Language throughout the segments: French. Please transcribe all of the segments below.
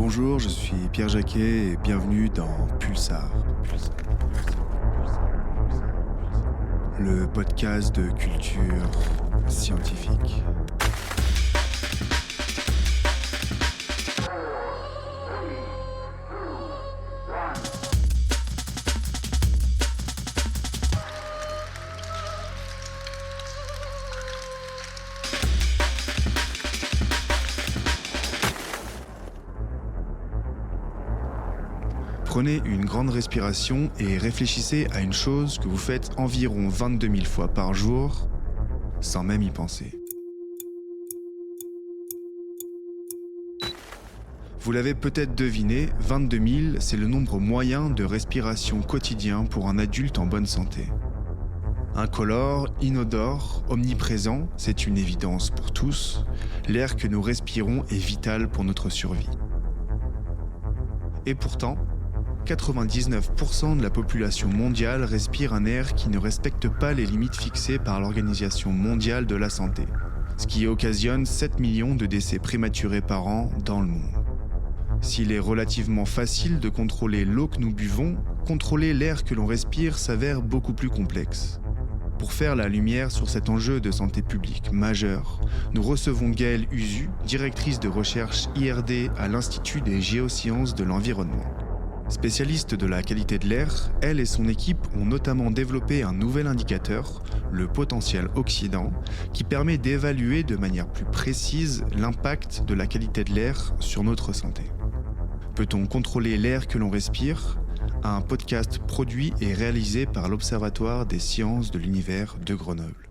Bonjour, je suis Pierre Jacquet et bienvenue dans Pulsar. Le podcast de culture scientifique. Prenez une grande respiration et réfléchissez à une chose que vous faites environ 22 000 fois par jour, sans même y penser. Vous l'avez peut-être deviné, 22 000, c'est le nombre moyen de respiration quotidien pour un adulte en bonne santé. Incolore, inodore, omniprésent, c'est une évidence pour tous, l'air que nous respirons est vital pour notre survie. Et pourtant, 99% de la population mondiale respire un air qui ne respecte pas les limites fixées par l'Organisation mondiale de la santé, ce qui occasionne 7 millions de décès prématurés par an dans le monde. S'il est relativement facile de contrôler l'eau que nous buvons, contrôler l'air que l'on respire s'avère beaucoup plus complexe. Pour faire la lumière sur cet enjeu de santé publique majeur, nous recevons Gaëlle Usu, directrice de recherche IRD à l'Institut des géosciences de l'environnement. Spécialiste de la qualité de l'air, elle et son équipe ont notamment développé un nouvel indicateur, le potentiel oxydant, qui permet d'évaluer de manière plus précise l'impact de la qualité de l'air sur notre santé. Peut-on contrôler l'air que l'on respire ? Un podcast produit et réalisé par l'Observatoire des sciences de l'univers de Grenoble.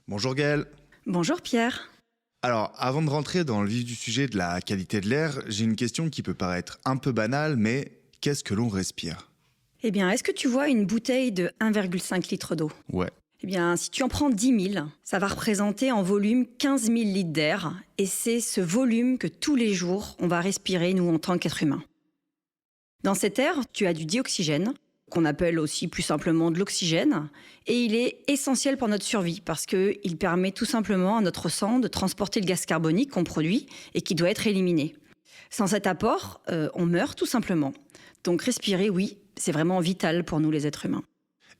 Bonjour Gaëlle. Bonjour Pierre. Alors, avant de rentrer dans le vif du sujet de la qualité de l'air, j'ai une question qui peut paraître un peu banale, mais qu'est-ce que l'on respire ? Eh bien, est-ce que tu vois une bouteille de 1,5 litre d'eau ? Ouais. Eh bien, si tu en prends 10 000, ça va représenter en volume 15 000 litres d'air. Et c'est ce volume que tous les jours, on va respirer, nous, en tant qu'êtres humains. Dans cet air, tu as du dioxygène, qu'on appelle aussi plus simplement de l'oxygène, et il est essentiel pour notre survie parce qu'il permet tout simplement à notre sang de transporter le gaz carbonique qu'on produit et qui doit être éliminé. Sans cet apport, on meurt tout simplement. Donc respirer, oui, c'est vraiment vital pour nous les êtres humains.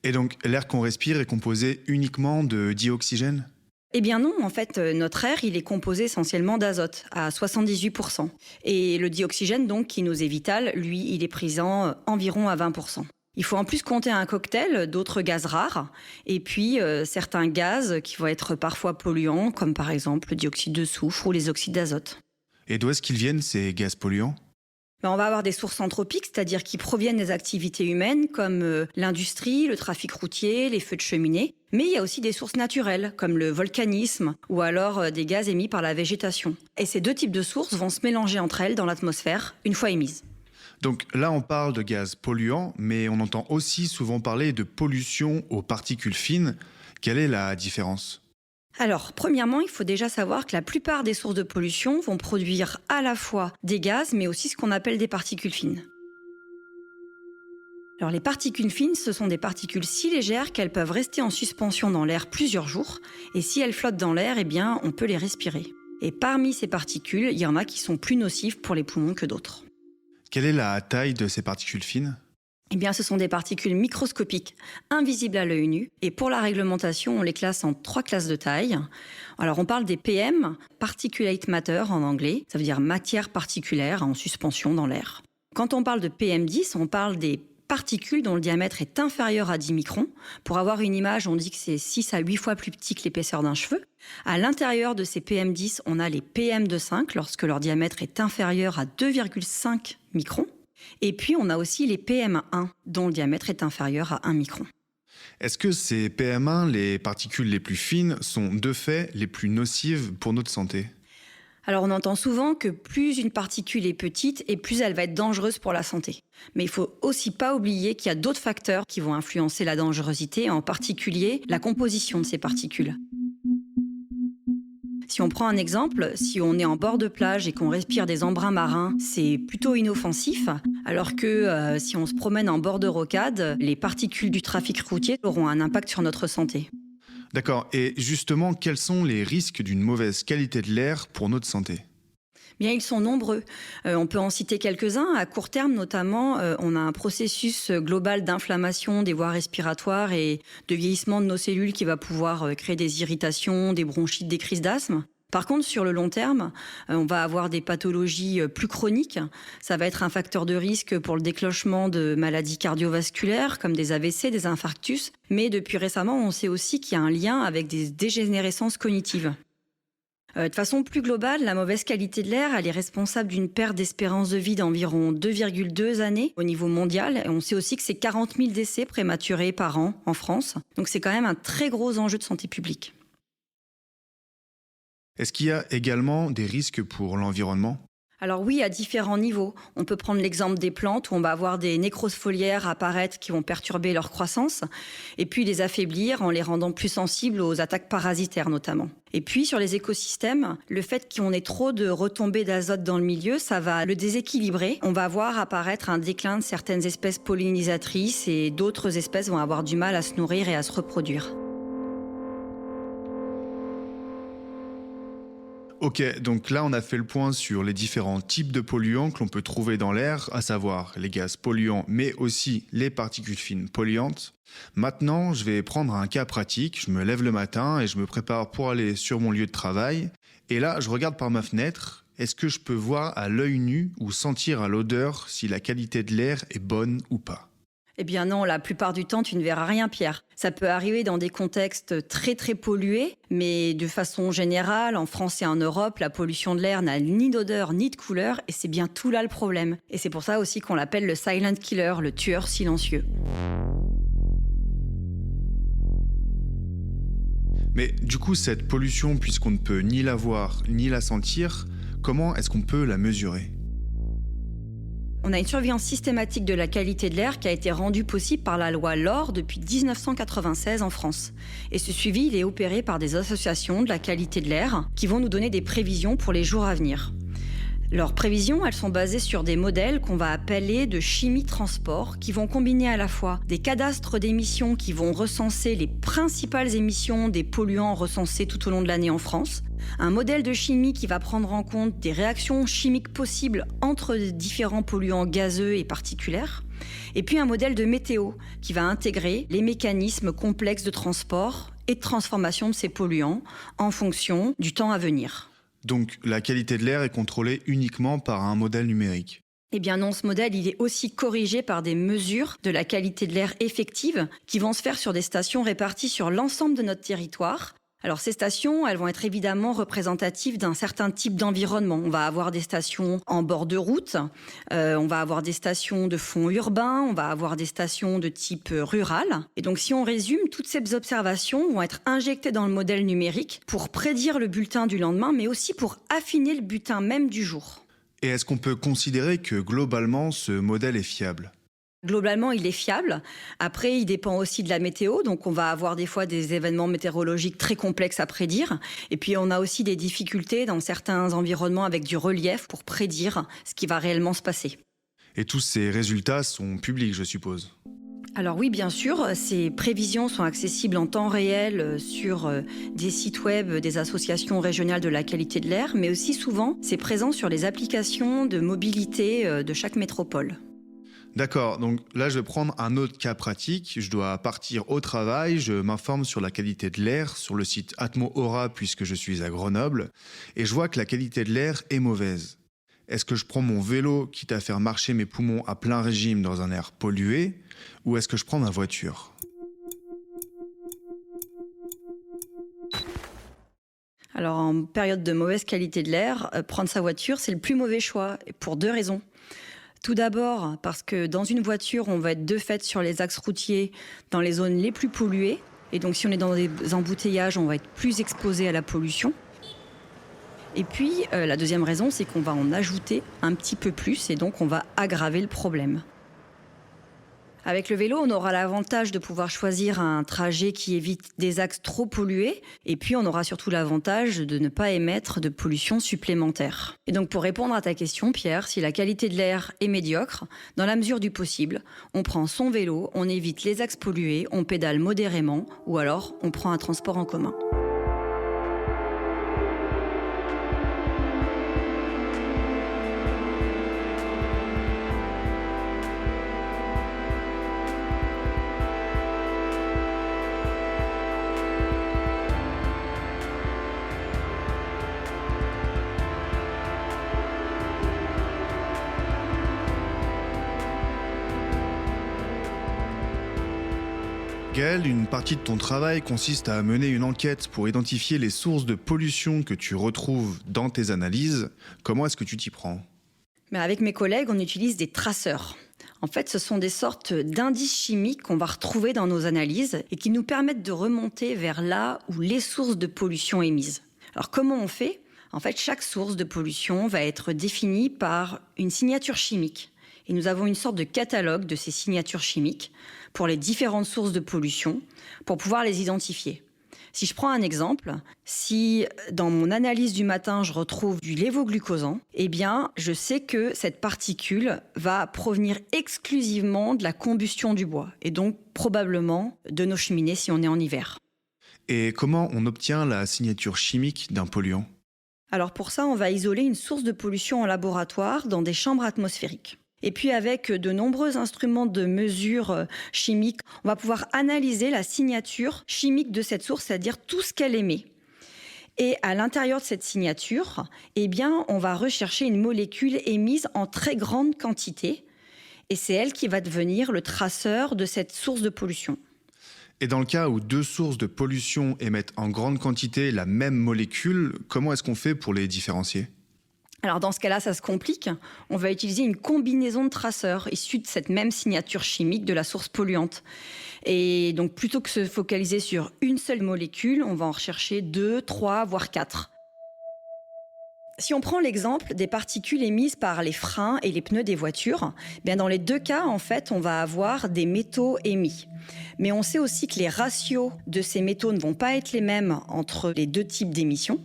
Et donc l'air qu'on respire est composé uniquement de dioxygène ? Eh bien non, en fait, notre air, il est composé essentiellement d'azote, à 78%. Et le dioxygène, donc, qui nous est vital, lui, il est présent environ à 20%. Il faut en plus compter un cocktail d'autres gaz rares et puis certains gaz qui vont être parfois polluants, comme par exemple le dioxyde de soufre ou les oxydes d'azote. Et d'où est-ce qu'ils viennent, ces gaz polluants ? On va avoir des sources anthropiques, c'est-à-dire qui proviennent des activités humaines comme l'industrie, le trafic routier, les feux de cheminée. Mais il y a aussi des sources naturelles, comme le volcanisme ou alors des gaz émis par la végétation. Et ces deux types de sources vont se mélanger entre elles dans l'atmosphère une fois émises. Donc là, on parle de gaz polluants, mais on entend aussi souvent parler de pollution aux particules fines. Quelle est la différence ? Alors, premièrement, il faut déjà savoir que la plupart des sources de pollution vont produire à la fois des gaz, mais aussi ce qu'on appelle des particules fines. Alors, les particules fines, ce sont des particules si légères qu'elles peuvent rester en suspension dans l'air plusieurs jours. Et si elles flottent dans l'air, eh bien, on peut les respirer. Et parmi ces particules, il y en a qui sont plus nocives pour les poumons que d'autres. Quelle est la taille de ces particules fines ? Eh bien, ce sont des particules microscopiques, invisibles à l'œil nu. Et pour la réglementation, on les classe en 3 classes de taille. Alors, on parle des PM, Particulate Matter en anglais. Ça veut dire matière particulière en suspension dans l'air. Quand on parle de PM10, on parle des particules dont le diamètre est inférieur à 10 microns. Pour avoir une image, on dit que c'est 6 à 8 fois plus petit que l'épaisseur d'un cheveu. À l'intérieur de ces PM10, on a les PM2,5 lorsque leur diamètre est inférieur à 2,5 microns. Et puis, on a aussi les PM1 dont le diamètre est inférieur à 1 micron. Est-ce que ces PM1, les particules les plus fines, sont de fait les plus nocives pour notre santé ? Alors, on entend souvent que plus une particule est petite et plus elle va être dangereuse pour la santé. Mais il faut aussi pas oublier qu'il y a d'autres facteurs qui vont influencer la dangerosité, en particulier la composition de ces particules. Si on prend un exemple, si on est en bord de plage et qu'on respire des embruns marins, c'est plutôt inoffensif, alors que si on se promène en bord de rocade, les particules du trafic routier auront un impact sur notre santé. D'accord. Et justement, quels sont les risques d'une mauvaise qualité de l'air pour notre santé ? Bien, ils sont nombreux. On peut en citer quelques-uns. À court terme, notamment, on a un processus global d'inflammation des voies respiratoires et de vieillissement de nos cellules qui va pouvoir créer des irritations, des bronchites, des crises d'asthme. Par contre, sur le long terme, on va avoir des pathologies plus chroniques. Ça va être un facteur de risque pour le déclenchement de maladies cardiovasculaires comme des AVC, des infarctus. Mais depuis récemment, on sait aussi qu'il y a un lien avec des dégénérescences cognitives. De façon plus globale, la mauvaise qualité de l'air, elle est responsable d'une perte d'espérance de vie d'environ 2,2 années au niveau mondial. Et on sait aussi que c'est 40 000 décès prématurés par an en France. Donc c'est quand même un très gros enjeu de santé publique. Est-ce qu'il y a également des risques pour l'environnement ? Alors oui, à différents niveaux. On peut prendre l'exemple des plantes où on va avoir des nécroses foliaires apparaître qui vont perturber leur croissance et puis les affaiblir en les rendant plus sensibles aux attaques parasitaires notamment. Et puis sur les écosystèmes, le fait qu'on ait trop de retombées d'azote dans le milieu, ça va le déséquilibrer. On va voir apparaître un déclin de certaines espèces pollinisatrices et d'autres espèces vont avoir du mal à se nourrir et à se reproduire. Ok, donc là on a fait le point sur les différents types de polluants que l'on peut trouver dans l'air, à savoir les gaz polluants mais aussi les particules fines polluantes. Maintenant, je vais prendre un cas pratique, je me lève le matin et je me prépare pour aller sur mon lieu de travail. Et là, je regarde par ma fenêtre, est-ce que je peux voir à l'œil nu ou sentir à l'odeur si la qualité de l'air est bonne ou pas ? Eh bien non, la plupart du temps, tu ne verras rien, Pierre. Ça peut arriver dans des contextes très très pollués, mais de façon générale, en France et en Europe, la pollution de l'air n'a ni d'odeur ni de couleur, et c'est bien tout là le problème. Et c'est pour ça aussi qu'on l'appelle le silent killer, le tueur silencieux. Mais du coup, cette pollution, puisqu'on ne peut ni la voir ni la sentir, comment est-ce qu'on peut la mesurer ? On a une surveillance systématique de la qualité de l'air qui a été rendue possible par la loi LOR depuis 1996 en France. Et ce suivi, il est opéré par des associations de la qualité de l'air qui vont nous donner des prévisions pour les jours à venir. Leurs prévisions, elles sont basées sur des modèles qu'on va appeler de chimie transport, qui vont combiner à la fois des cadastres d'émissions qui vont recenser les principales émissions des polluants recensés tout au long de l'année en France, un modèle de chimie qui va prendre en compte des réactions chimiques possibles entre différents polluants gazeux et particulaires, et puis un modèle de météo qui va intégrer les mécanismes complexes de transport et de transformation de ces polluants en fonction du temps à venir. Donc la qualité de l'air est contrôlée uniquement par un modèle numérique. Eh bien non, ce modèle, il est aussi corrigé par des mesures de la qualité de l'air effective qui vont se faire sur des stations réparties sur l'ensemble de notre territoire. Alors ces stations, elles vont être évidemment représentatives d'un certain type d'environnement. On va avoir des stations en bord de route, on va avoir des stations de fond urbain, on va avoir des stations de type rural. Et donc si on résume, toutes ces observations vont être injectées dans le modèle numérique pour prédire le bulletin du lendemain, mais aussi pour affiner le bulletin même du jour. Et est-ce qu'on peut considérer que globalement ce modèle est fiable ? Globalement, il est fiable. Après, il dépend aussi de la météo. Donc, on va avoir des fois des événements météorologiques très complexes à prédire. Et puis, on a aussi des difficultés dans certains environnements avec du relief pour prédire ce qui va réellement se passer. Et tous ces résultats sont publics, je suppose ? Alors oui, bien sûr, ces prévisions sont accessibles en temps réel sur des sites web des associations régionales de la qualité de l'air, mais aussi souvent, c'est présent sur les applications de mobilité de chaque métropole. D'accord, donc là je vais prendre un autre cas pratique. Je dois partir au travail, je m'informe sur la qualité de l'air sur le site Atmo-Aura puisque je suis à Grenoble et je vois que la qualité de l'air est mauvaise. Est-ce que je prends mon vélo quitte à faire marcher mes poumons à plein régime dans un air pollué ou est-ce que je prends ma voiture ? Alors en période de mauvaise qualité de l'air, prendre sa voiture c'est le plus mauvais choix pour deux raisons. Tout d'abord, parce que dans une voiture, on va être de fait sur les axes routiers dans les zones les plus polluées. Et donc, si on est dans des embouteillages, on va être plus exposé à la pollution. Et puis, la deuxième raison, c'est qu'on va en ajouter un petit peu plus et donc on va aggraver le problème. Avec le vélo, on aura l'avantage de pouvoir choisir un trajet qui évite des axes trop pollués. Et puis, on aura surtout l'avantage de ne pas émettre de pollution supplémentaire. Et donc, pour répondre à ta question, Pierre, si la qualité de l'air est médiocre, dans la mesure du possible, on prend son vélo, on évite les axes pollués, on pédale modérément ou alors on prend un transport en commun. Gaël, une partie de ton travail consiste à mener une enquête pour identifier les sources de pollution que tu retrouves dans tes analyses. Comment est-ce que tu t'y prends ? Mais avec mes collègues, on utilise des traceurs. En fait, ce sont des sortes d'indices chimiques qu'on va retrouver dans nos analyses et qui nous permettent de remonter vers là où les sources de pollution émises. Alors comment on fait ? En fait, chaque source de pollution va être définie par une signature chimique. Et nous avons une sorte de catalogue de ces signatures chimiques pour les différentes sources de pollution pour pouvoir les identifier. Si je prends un exemple, si dans mon analyse du matin, je retrouve du lévoglucosan, eh bien, je sais que cette particule va provenir exclusivement de la combustion du bois et donc probablement de nos cheminées si on est en hiver. Et comment on obtient la signature chimique d'un polluant ? Alors pour ça, on va isoler une source de pollution en laboratoire dans des chambres atmosphériques. Et puis avec de nombreux instruments de mesure chimiques, on va pouvoir analyser la signature chimique de cette source, c'est-à-dire tout ce qu'elle émet. Et à l'intérieur de cette signature, eh bien, on va rechercher une molécule émise en très grande quantité. Et c'est elle qui va devenir le traceur de cette source de pollution. Et dans le cas où deux sources de pollution émettent en grande quantité la même molécule, comment est-ce qu'on fait pour les différencier ? Alors dans ce cas-là, ça se complique. On va utiliser une combinaison de traceurs issus de cette même signature chimique de la source polluante. Et donc plutôt que se focaliser sur une seule molécule, on va en rechercher 2, 3, voire 4. Si on prend l'exemple des particules émises par les freins et les pneus des voitures, bien dans les deux cas, en fait, on va avoir des métaux émis. Mais on sait aussi que les ratios de ces métaux ne vont pas être les mêmes entre les deux types d'émissions.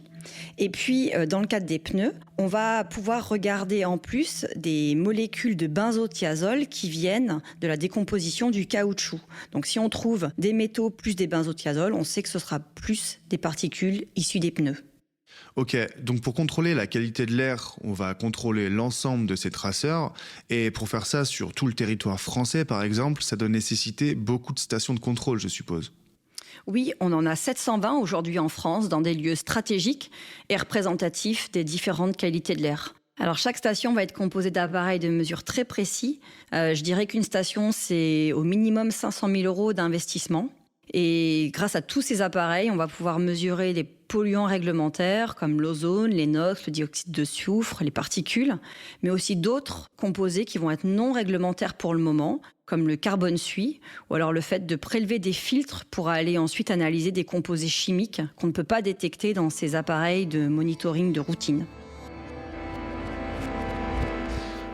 Et puis, dans le cadre des pneus, on va pouvoir regarder en plus des molécules de benzothiazole qui viennent de la décomposition du caoutchouc. Donc, si on trouve des métaux plus des benzothiazoles, on sait que ce sera plus des particules issues des pneus. Ok, donc pour contrôler la qualité de l'air, on va contrôler l'ensemble de ces traceurs. Et pour faire ça sur tout le territoire français, par exemple, ça doit nécessiter beaucoup de stations de contrôle, je suppose. Oui, on en a 720 aujourd'hui en France, dans des lieux stratégiques et représentatifs des différentes qualités de l'air. Alors chaque station va être composée d'appareils de mesure très précis. Je dirais qu'une station, c'est au minimum 500 000 € d'investissement. Et grâce à tous ces appareils, on va pouvoir mesurer les polluants réglementaires comme l'ozone, les NOx, le dioxyde de soufre, les particules, mais aussi d'autres composés qui vont être non réglementaires pour le moment, comme le carbone suie, ou alors le fait de prélever des filtres pour aller ensuite analyser des composés chimiques qu'on ne peut pas détecter dans ces appareils de monitoring de routine.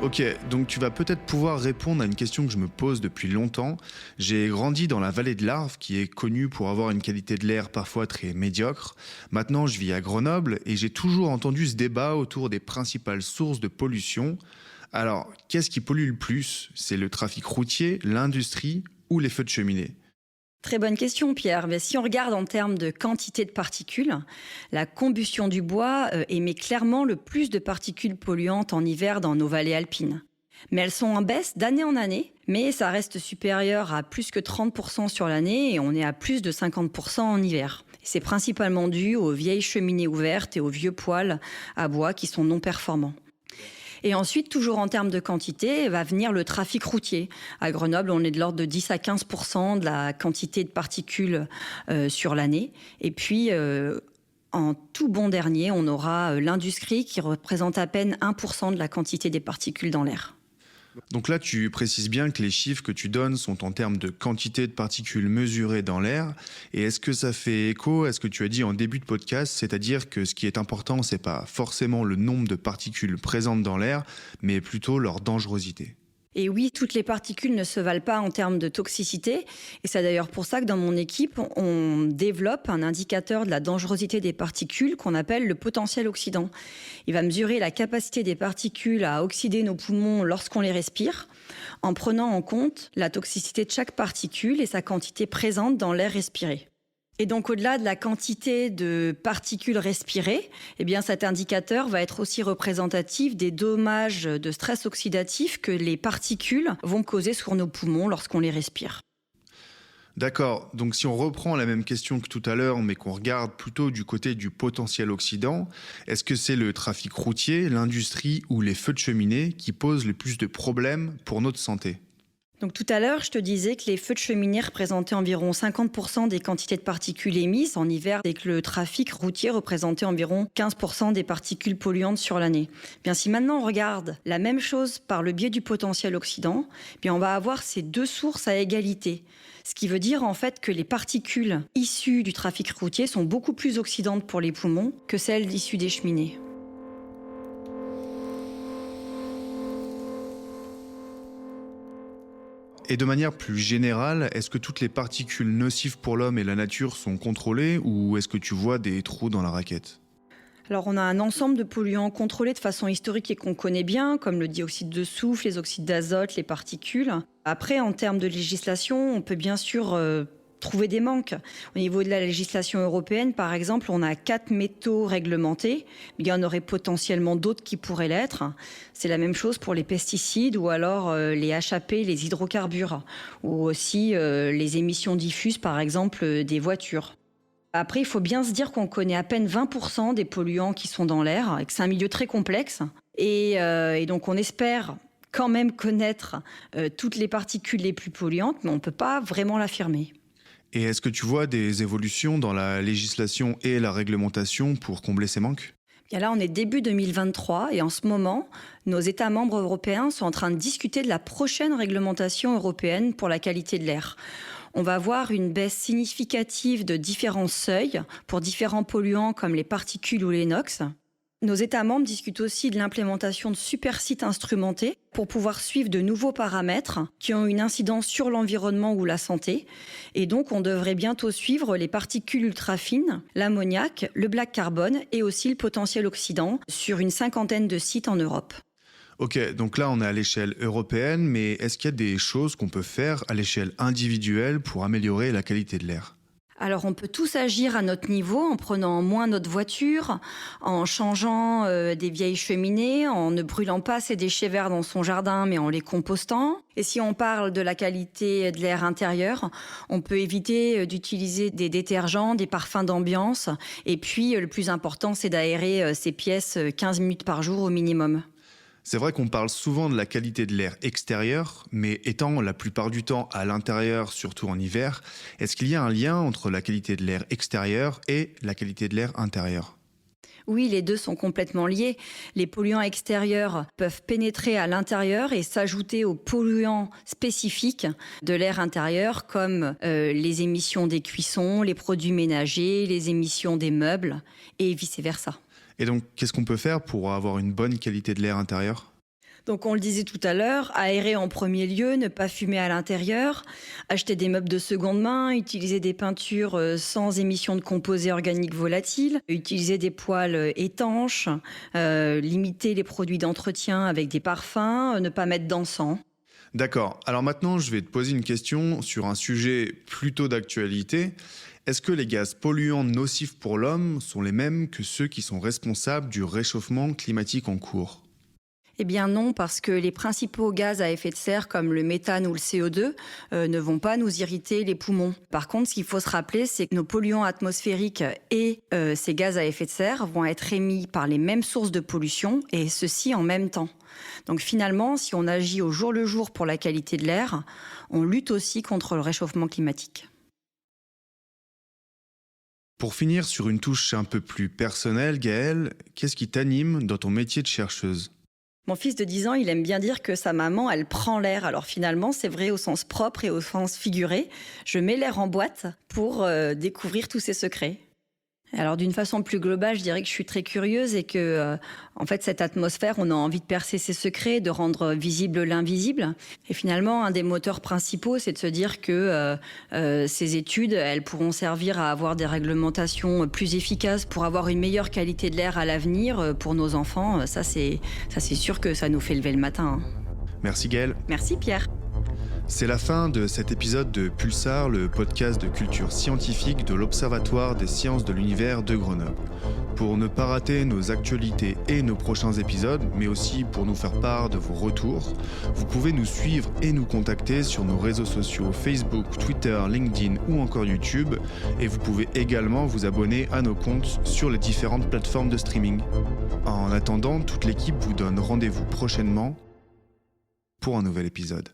Ok, donc tu vas peut-être pouvoir répondre à une question que je me pose depuis longtemps. J'ai grandi dans la vallée de l'Arve, qui est connue pour avoir une qualité de l'air parfois très médiocre. Maintenant, je vis à Grenoble et j'ai toujours entendu ce débat autour des principales sources de pollution. Alors, qu'est-ce qui pollue le plus ? C'est le trafic routier, l'industrie ou les feux de cheminée ? Très bonne question, Pierre. Mais si on regarde en termes de quantité de particules, la combustion du bois émet clairement le plus de particules polluantes en hiver dans nos vallées alpines. Mais elles sont en baisse d'année en année, mais ça reste supérieur à plus que 30% sur l'année et on est à plus de 50% en hiver. C'est principalement dû aux vieilles cheminées ouvertes et aux vieux poêles à bois qui sont non performants. Et ensuite, toujours en termes de quantité, va venir le trafic routier. À Grenoble, on est de l'ordre de 10 à 15% de la quantité de particules sur l'année. Et puis, en tout bon dernier, on aura l'industrie qui représente à peine 1% de la quantité des particules dans l'air. Donc là, tu précises bien que les chiffres que tu donnes sont en termes de quantité de particules mesurées dans l'air. Et est-ce que ça fait écho à ce que tu as dit en début de podcast, c'est-à-dire que ce qui est important, c'est pas forcément le nombre de particules présentes dans l'air, mais plutôt leur dangerosité ? Et oui, toutes les particules ne se valent pas en termes de toxicité. Et c'est d'ailleurs pour ça que dans mon équipe, on développe un indicateur de la dangerosité des particules qu'on appelle le potentiel oxydant. Il va mesurer la capacité des particules à oxyder nos poumons lorsqu'on les respire, en prenant en compte la toxicité de chaque particule et sa quantité présente dans l'air respiré. Et donc, au-delà de la quantité de particules respirées, eh bien, cet indicateur va être aussi représentatif des dommages de stress oxydatif que les particules vont causer sur nos poumons lorsqu'on les respire. D'accord, donc si on reprend la même question que tout à l'heure, mais qu'on regarde plutôt du côté du potentiel oxydant, est-ce que c'est le trafic routier, l'industrie ou les feux de cheminée qui posent le plus de problèmes pour notre santé ? Donc tout à l'heure, je te disais que les feux de cheminée représentaient environ 50% des quantités de particules émises en hiver et que le trafic routier représentait environ 15% des particules polluantes sur l'année. Bien, si maintenant on regarde la même chose par le biais du potentiel oxydant, bien on va avoir ces deux sources à égalité. Ce qui veut dire en fait que les particules issues du trafic routier sont beaucoup plus oxydantes pour les poumons que celles issues des cheminées. Et de manière plus générale, est-ce que toutes les particules nocives pour l'homme et la nature sont contrôlées ou est-ce que tu vois des trous dans la raquette ? Alors on a un ensemble de polluants contrôlés de façon historique et qu'on connaît bien, comme le dioxyde de soufre, les oxydes d'azote, les particules. Après, en termes de législation, on peut bien sûr trouver des manques. Au niveau de la législation européenne, par exemple, on a 4 métaux réglementés, mais il y en aurait potentiellement d'autres qui pourraient l'être. C'est la même chose pour les pesticides ou alors les HAP, les hydrocarbures, ou aussi les émissions diffuses, par exemple, des voitures. Après, il faut bien se dire qu'on connaît à peine 20% des polluants qui sont dans l'air, et que c'est un milieu très complexe. Et donc, on espère quand même connaître toutes les particules les plus polluantes, mais on ne peut pas vraiment l'affirmer. Et est-ce que tu vois des évolutions dans la législation et la réglementation pour combler ces manques ? Bien là, on est début 2023 et en ce moment, nos États membres européens sont en train de discuter de la prochaine réglementation européenne pour la qualité de l'air. On va voir une baisse significative de différents seuils pour différents polluants comme les particules ou les NOx. Nos États membres discutent aussi de l'implémentation de supersites instrumentés pour pouvoir suivre de nouveaux paramètres qui ont une incidence sur l'environnement ou la santé. Et donc, on devrait bientôt suivre les particules ultra-fines, l'ammoniac, le black carbone et aussi le potentiel oxydant sur une 50aine de sites en Europe. Ok, donc là on est à l'échelle européenne, mais est-ce qu'il y a des choses qu'on peut faire à l'échelle individuelle pour améliorer la qualité de l'air ? Alors on peut tous agir à notre niveau en prenant moins notre voiture, en changeant des vieilles cheminées, en ne brûlant pas ses déchets verts dans son jardin mais en les compostant. Et si on parle de la qualité de l'air intérieur, on peut éviter d'utiliser des détergents, des parfums d'ambiance. Et puis le plus important, c'est d'aérer ses pièces 15 minutes par jour au minimum. C'est vrai qu'on parle souvent de la qualité de l'air extérieur, mais étant la plupart du temps à l'intérieur, surtout en hiver, est-ce qu'il y a un lien entre la qualité de l'air extérieur et la qualité de l'air intérieur ? Oui, les deux sont complètement liés. Les polluants extérieurs peuvent pénétrer à l'intérieur et s'ajouter aux polluants spécifiques de l'air intérieur, comme les émissions des cuissons, les produits ménagers, les émissions des meubles, et vice-versa. Et donc, qu'est-ce qu'on peut faire pour avoir une bonne qualité de l'air intérieur ? Donc on le disait tout à l'heure, aérer en premier lieu, ne pas fumer à l'intérieur, acheter des meubles de seconde main, utiliser des peintures sans émission de composés organiques volatiles, utiliser des poêles étanches, limiter les produits d'entretien avec des parfums, ne pas mettre d'encens. D'accord, alors maintenant je vais te poser une question sur un sujet plutôt d'actualité. Est-ce que les gaz polluants nocifs pour l'homme sont les mêmes que ceux qui sont responsables du réchauffement climatique en cours ? Eh bien non, parce que les principaux gaz à effet de serre, comme le méthane ou le CO2, ne vont pas nous irriter les poumons. Par contre, ce qu'il faut se rappeler, c'est que nos polluants atmosphériques et ces gaz à effet de serre vont être émis par les mêmes sources de pollution, et ceci en même temps. Donc finalement, si on agit au jour le jour pour la qualité de l'air, on lutte aussi contre le réchauffement climatique. Pour finir sur une touche un peu plus personnelle, Gaëlle, qu'est-ce qui t'anime dans ton métier de chercheuse ? Mon fils de 10 ans, il aime bien dire que sa maman, elle prend l'air. Alors finalement, c'est vrai au sens propre et au sens figuré. Je mets l'air en boîte pour découvrir tous ses secrets. Alors d'une façon plus globale, je dirais que je suis très curieuse et que, en fait, cette atmosphère, on a envie de percer ses secrets, de rendre visible l'invisible. Et finalement, un des moteurs principaux, c'est de se dire que ces études, elles pourront servir à avoir des réglementations plus efficaces pour avoir une meilleure qualité de l'air à l'avenir pour nos enfants. Ça, c'est sûr que ça nous fait lever le matin. Merci Gaëlle. Merci Pierre. C'est la fin de cet épisode de Pulsar, le podcast de culture scientifique de l'Observatoire des sciences de l'univers de Grenoble. Pour ne pas rater nos actualités et nos prochains épisodes, mais aussi pour nous faire part de vos retours, vous pouvez nous suivre et nous contacter sur nos réseaux sociaux Facebook, Twitter, LinkedIn ou encore YouTube. Et vous pouvez également vous abonner à nos comptes sur les différentes plateformes de streaming. En attendant, toute l'équipe vous donne rendez-vous prochainement pour un nouvel épisode.